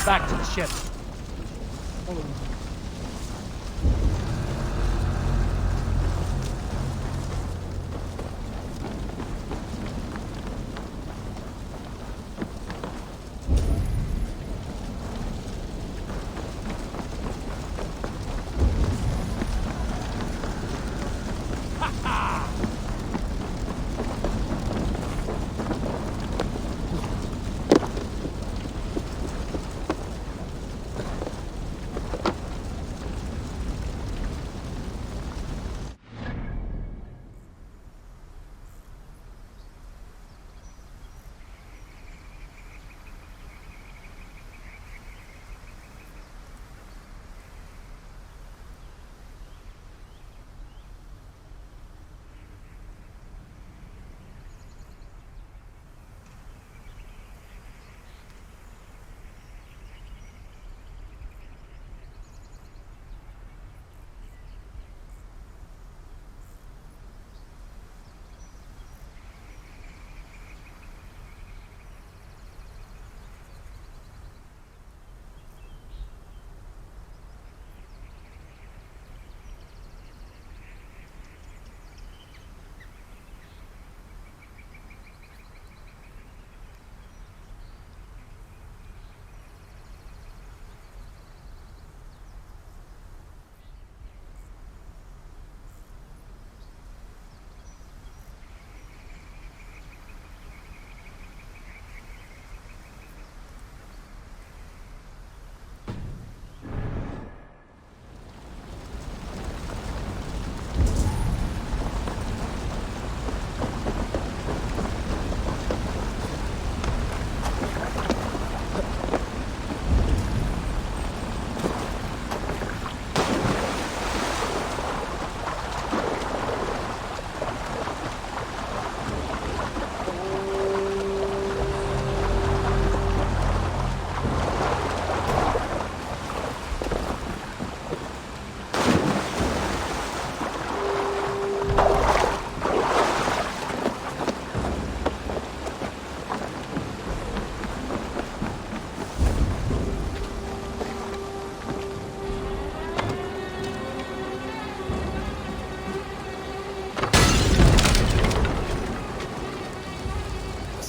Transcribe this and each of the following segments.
Back to the ship.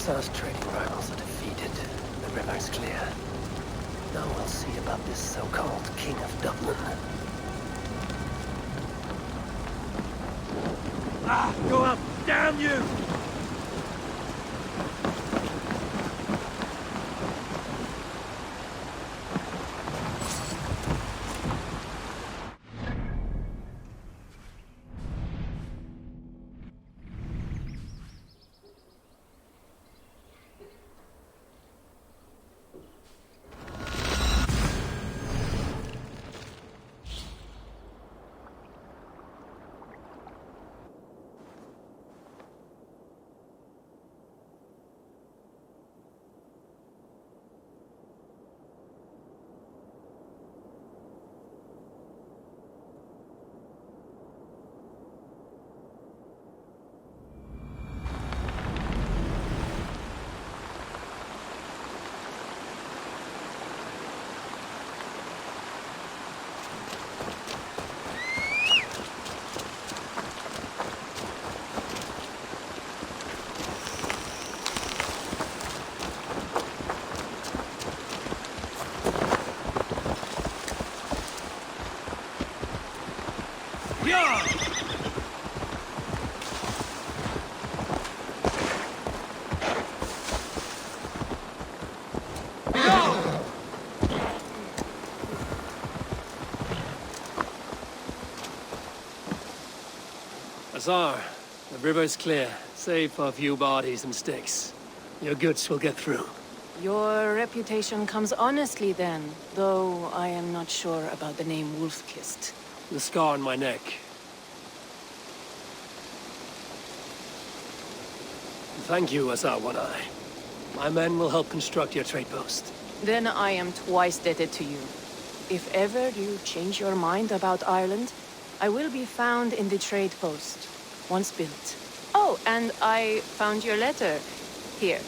South trading rivals are defeated. The river's clear. Now we'll see about this so-called King of Dublin. Ah, go up! Damn you! Azar, the river's clear, save for a few bodies and sticks. Your goods will get through. Your reputation comes honestly then, though I am not sure about the name Wolfkist. The scar on my neck. Thank you, Azar One-Eye. My men will help construct your trade post. Then I am twice indebted to you. If ever you change your mind about Ireland, I will be found in the trade post, once built. Oh, and I found your letter. Here.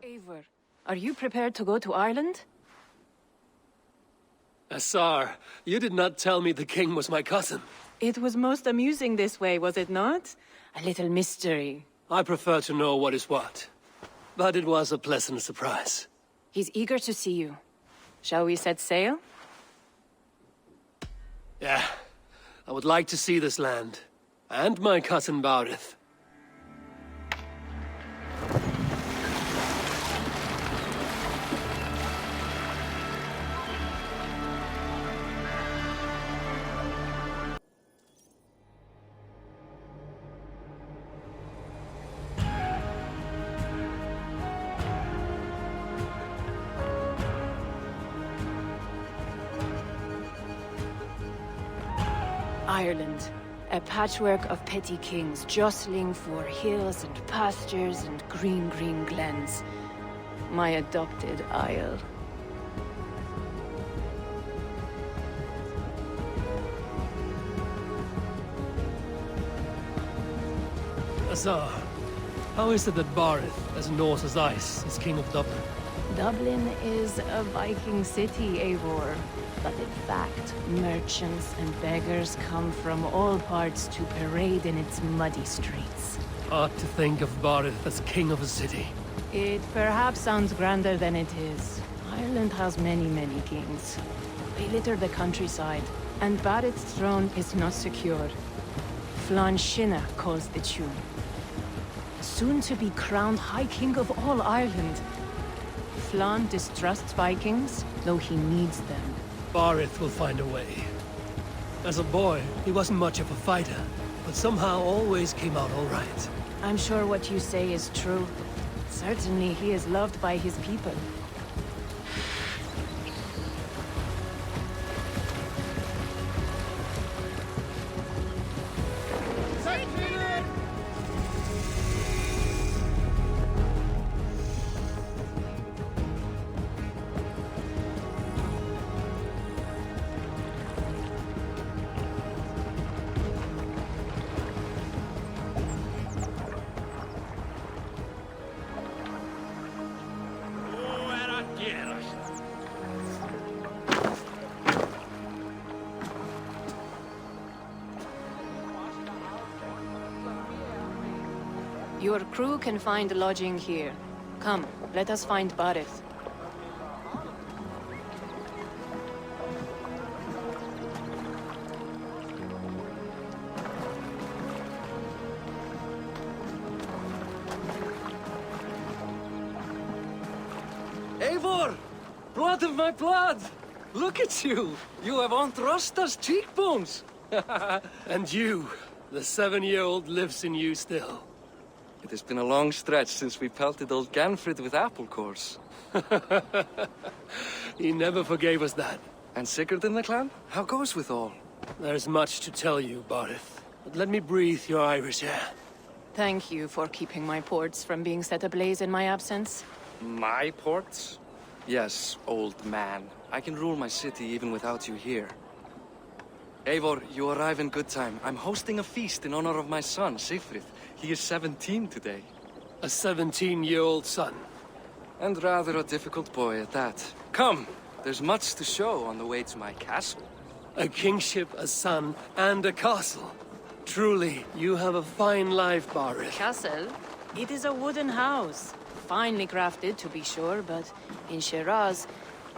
Eivor, are you prepared to go to Ireland? Azar, you did not tell me the king was my cousin. It was most amusing this way, was it not? A little mystery. I prefer to know what is what. But it was a pleasant surprise. He's eager to see you. Shall we set sail? Yeah. I would like to see this land. And my cousin Barith. Ireland, a patchwork of petty kings jostling for hills and pastures and green glens. My adopted isle. Azar, how is it that Barith, as Norse as ice, is king of Dublin? Dublin is a Viking city, Eivor. But in fact, merchants and beggars come from all parts to parade in its muddy streets. Hard to think of Barith as king of a city. It perhaps sounds grander than it is. Ireland has many kings. They litter the countryside, and Barith's throne is not secure. Flann Sinna calls the tune. Soon to be crowned High King of all Ireland. Flann distrusts Vikings, though he needs them. Barith will find a way. As a boy, he wasn't much of a fighter, but somehow always came out all right. I'm sure what you say is true. Certainly he is loved by his people. Your crew can find lodging here. Come, let us find Barith. Eivor! Blood of my blood! Look at you! You have Aunt Rosta's cheekbones! And you, the 7-year-old lives in you still. It has been a long stretch since we pelted old Ganfrid with apple cores. He never forgave us that. And Sigurd in the clan? How goes with all? There's much to tell you, Barith. But let me breathe your Irish air. Thank you for keeping my ports from being set ablaze in my absence. My ports? Yes, old man. I can rule my city even without you here. Eivor, you arrive in good time. I'm hosting a feast in honor of my son, Sigfrid. He is 17 today. A 17-year-old son. And rather a difficult boy at that. Come, there's much to show on the way to my castle. A kingship, a son, and a castle. Truly, you have a fine life, Barith. Castle? It is a wooden house. Finely crafted, to be sure, but in Shiraz,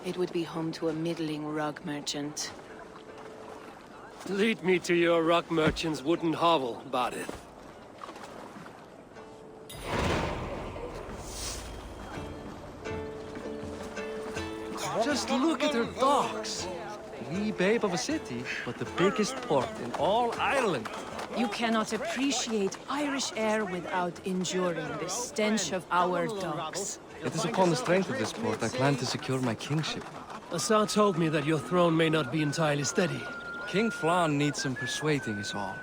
it would be home to a middling rug merchant. Lead me to your rock merchant's wooden hovel, Barith. Just look at her docks. Wee babe of a city, but the biggest port in all Ireland. You cannot appreciate Irish air without enduring the stench of our docks. It is upon the strength of this port I plan to secure my kingship. Assar told me that your throne may not be entirely steady. King Flann needs some persuading is all.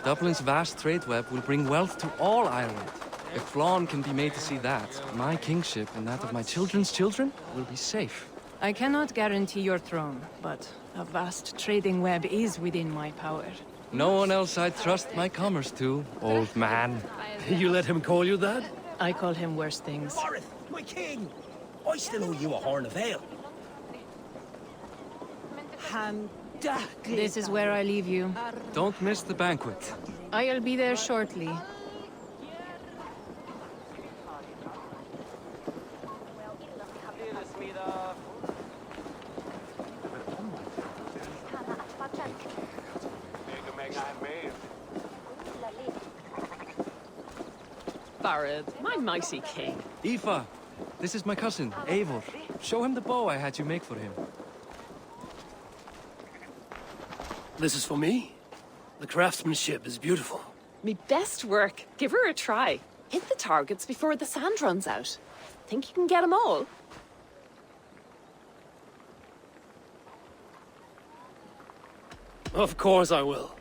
Dublin's vast trade web will bring wealth to all Ireland. If Flann can be made to see that, my kingship and that of my children's children will be safe. I cannot guarantee your throne, but a vast trading web is within my power. No one else I'd trust my commerce to, old man. You let him call you that? I call him worse things. Barith, my king! I still owe you a horn of ale. This is where I leave you. Don't miss the banquet. I'll be there shortly. Barith, my mighty king. Aoife, this is my cousin, Eivor. Show him the bow I had you make for him. This is for me? The craftsmanship is beautiful. Me best work. Give her a try. Hit the targets before the sand runs out. Think you can get them all? Of course I will.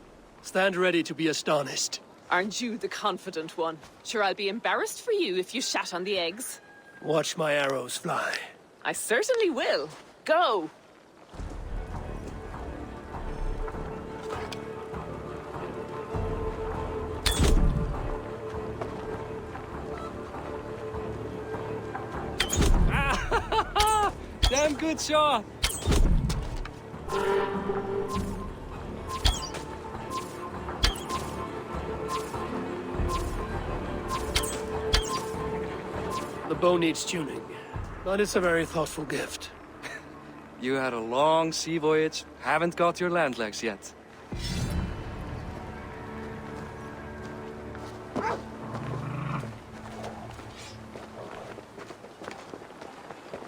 Stand ready to be astonished. Aren't you the confident one? Sure, I'll be embarrassed for you if you shat on the eggs. Watch my arrows fly. I certainly will. Go! Damn good shot! The bow needs tuning, but it's a very thoughtful gift. You had a long sea voyage, haven't got your land legs yet.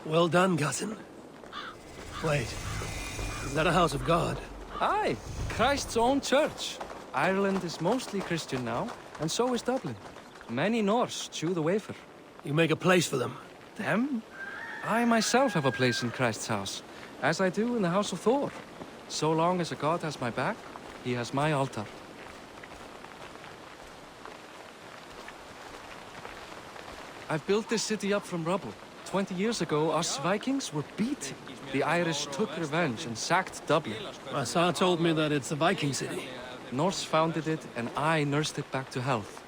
Well done, cousin. Wait, is that a house of God? Aye, Christ's own church. Ireland is mostly Christian now, and so is Dublin. Many Norse chew the wafer. You make a place for them. Them? I myself have a place in Christ's house, as I do in the house of Thor. So long as a god has my back, he has my altar. I've built this city up from rubble. 20 years ago, us Vikings were beaten. The Irish took revenge and sacked Dublin. Assar told me that it's a Viking city. Norse founded it, and I nursed it back to health.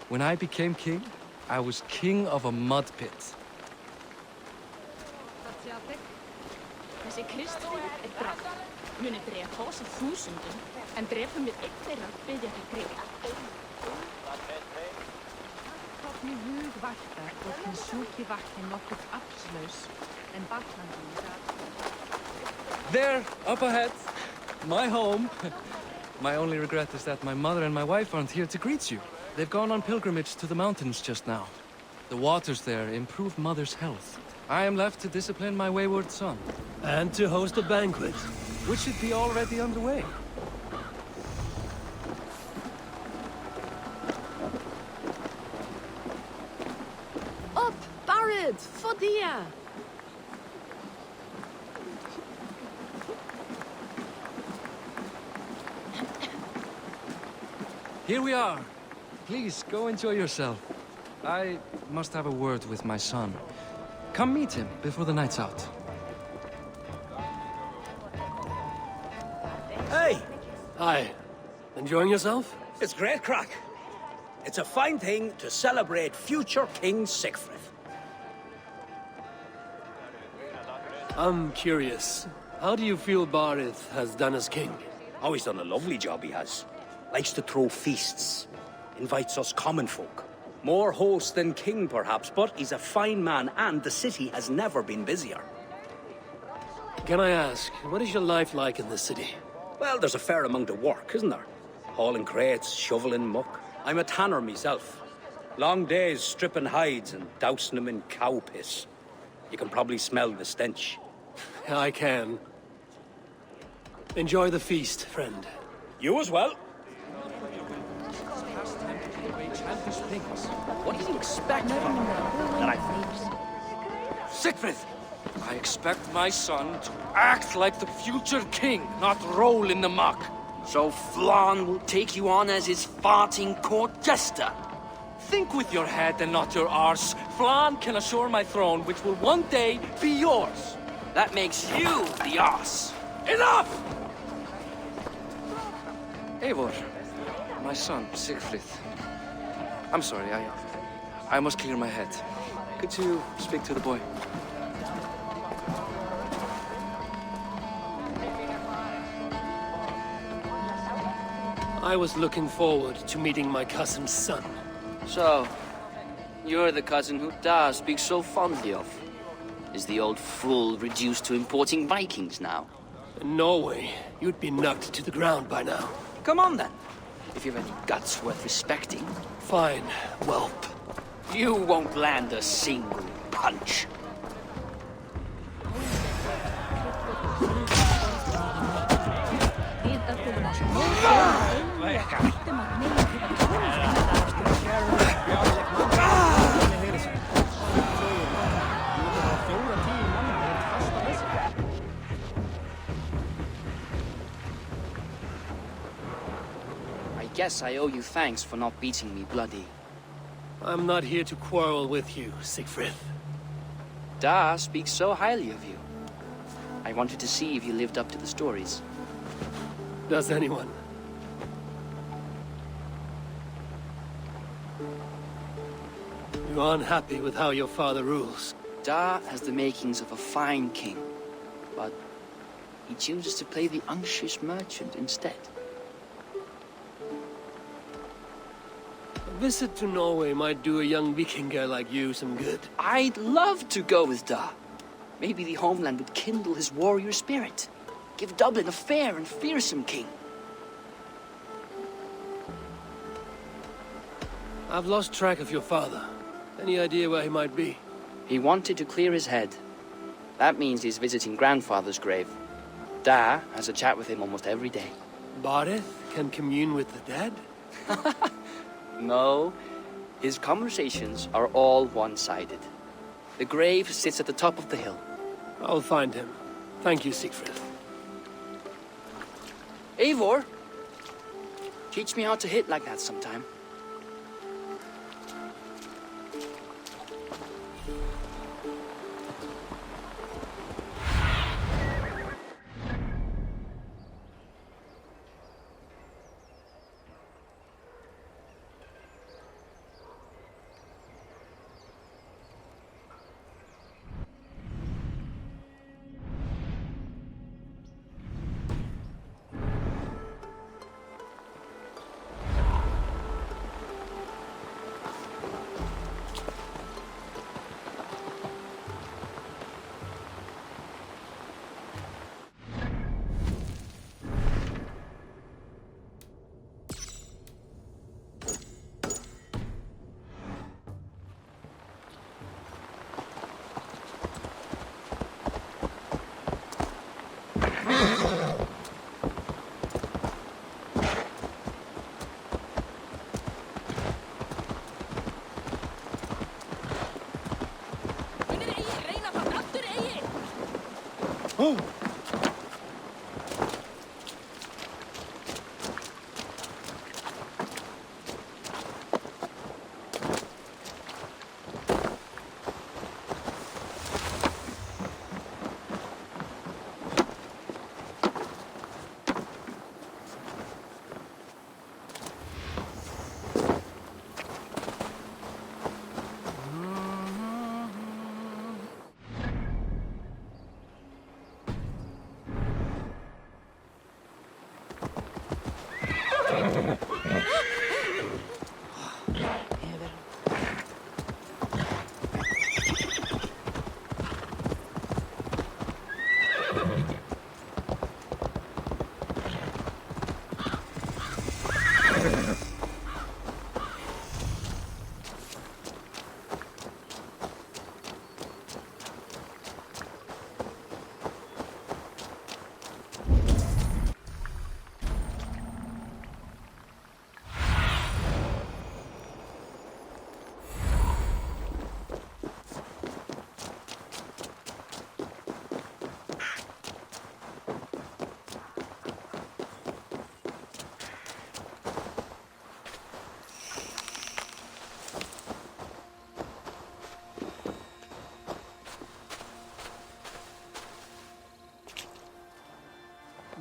When I became king, I was king of a mud pit. Þessi Kristfyrir drafn, muni drepa oss í þúsundum, en drepum við einn þeirra biðja til kriga. There, up ahead. My home. My only regret is that my mother and my wife aren't here to greet you. They've gone on pilgrimage to the mountains just now. The waters there improve Mother's health. I am left to discipline my wayward son. And to host a banquet. Which should be already underway. Up, Barad, Fodia! Here we are. Please, go enjoy yourself. I must have a word with my son. Come meet him before the night's out. Hey, Hi. Enjoying yourself? it's great crack. It's a fine thing to celebrate future King Siegfried. I'm curious. How do you feel Barith has done as king? Oh, he's done a lovely job, he has. Likes to throw feasts. Invites us common folk. More host than king, perhaps, but he's a fine man, and the city has never been busier. Can I ask, what is your life like in this city? Well, there's a fair amount of work, isn't there? Hauling crates, shoveling muck. I'm a tanner myself. Long days stripping hides and dousing them in cow piss. You can probably smell the stench. I can. Enjoy the feast, friend. You as well. What do you expect from me? Siegfried! I expect my son to act like the future king, not roll in the muck. So Flan will take you on as his farting court jester? Think with your head and not your arse. Flan can assure my throne, which will one day be yours. That makes you the ass. Enough! Eivor, my son, Siegfried. I'm sorry, I must clear my head. Could you speak to the boy? I was looking forward to meeting my cousin's son. So, you're the cousin who Da speaks so fondly of. Is the old fool reduced to importing Vikings now? In Norway, you'd be knocked to the ground by now. Come on then, if you've any guts worth respecting. Fine, whelp. You won't land a single punch. I guess I owe you thanks for not beating me bloody. I'm not here to quarrel with you, Siegfried. Da speaks so highly of you. I wanted to see if you lived up to the stories. Does anyone? You are unhappy with how your father rules. Da has the makings of a fine king, but he chooses to play the unctuous merchant instead. A visit to Norway might do a young Viking girl like you some good. I'd love to go with Da. Maybe the homeland would kindle his warrior spirit. Give Dublin a fair and fearsome king. I've lost track of your father. Any idea where he might be? He wanted to clear his head. That means he's visiting grandfather's grave. Da has a chat with him almost every day. Barith can commune with the dead? No, his conversations are all one-sided. The grave sits at the top of the hill. I'll find him. Thank you, Siegfried. Eivor, teach me how to hit like that sometime.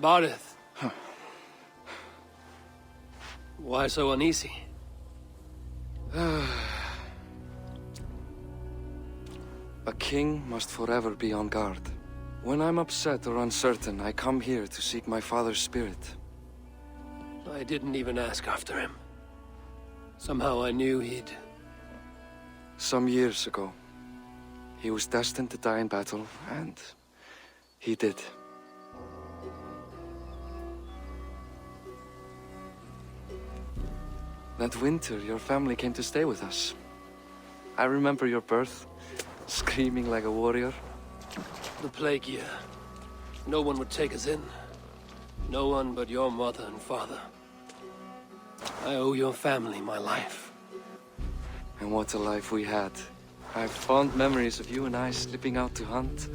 Bardeth. Why so uneasy? A king must forever be on guard. When I'm upset or uncertain, I come here to seek my father's spirit. I didn't even ask after him. Somehow I knew he'd... Some years ago, he was destined to die in battle, and he did. That winter, your family came to stay with us. I remember your birth, screaming like a warrior. The plague year. No one would take us in. No one but your mother and father. I owe your family my life. And what a life we had. I have fond memories of you and I slipping out to hunt.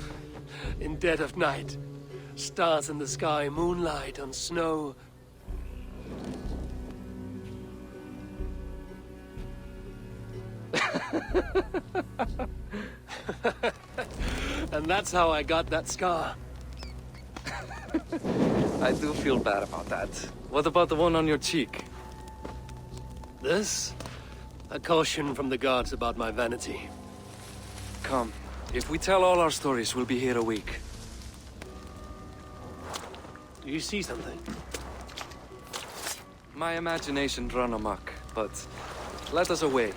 In dead of night. Stars in the sky, moonlight on snow. And that's how I got that scar. I do feel bad about that. What about the one on your cheek? This? A caution from the gods about my vanity. Come. If we tell all our stories, we'll be here a week. Do you see something? My imagination run amok, but let us away.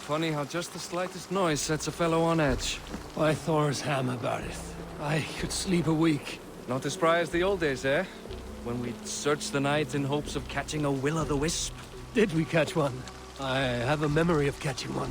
Funny how just the slightest noise sets a fellow on edge. Why Thor's hammer, Bardeth? I could sleep a week. Not as spry as the old days, eh? When we'd search the night in hopes of catching a will-o'-the-wisp. Did we catch one? I have a memory of catching one.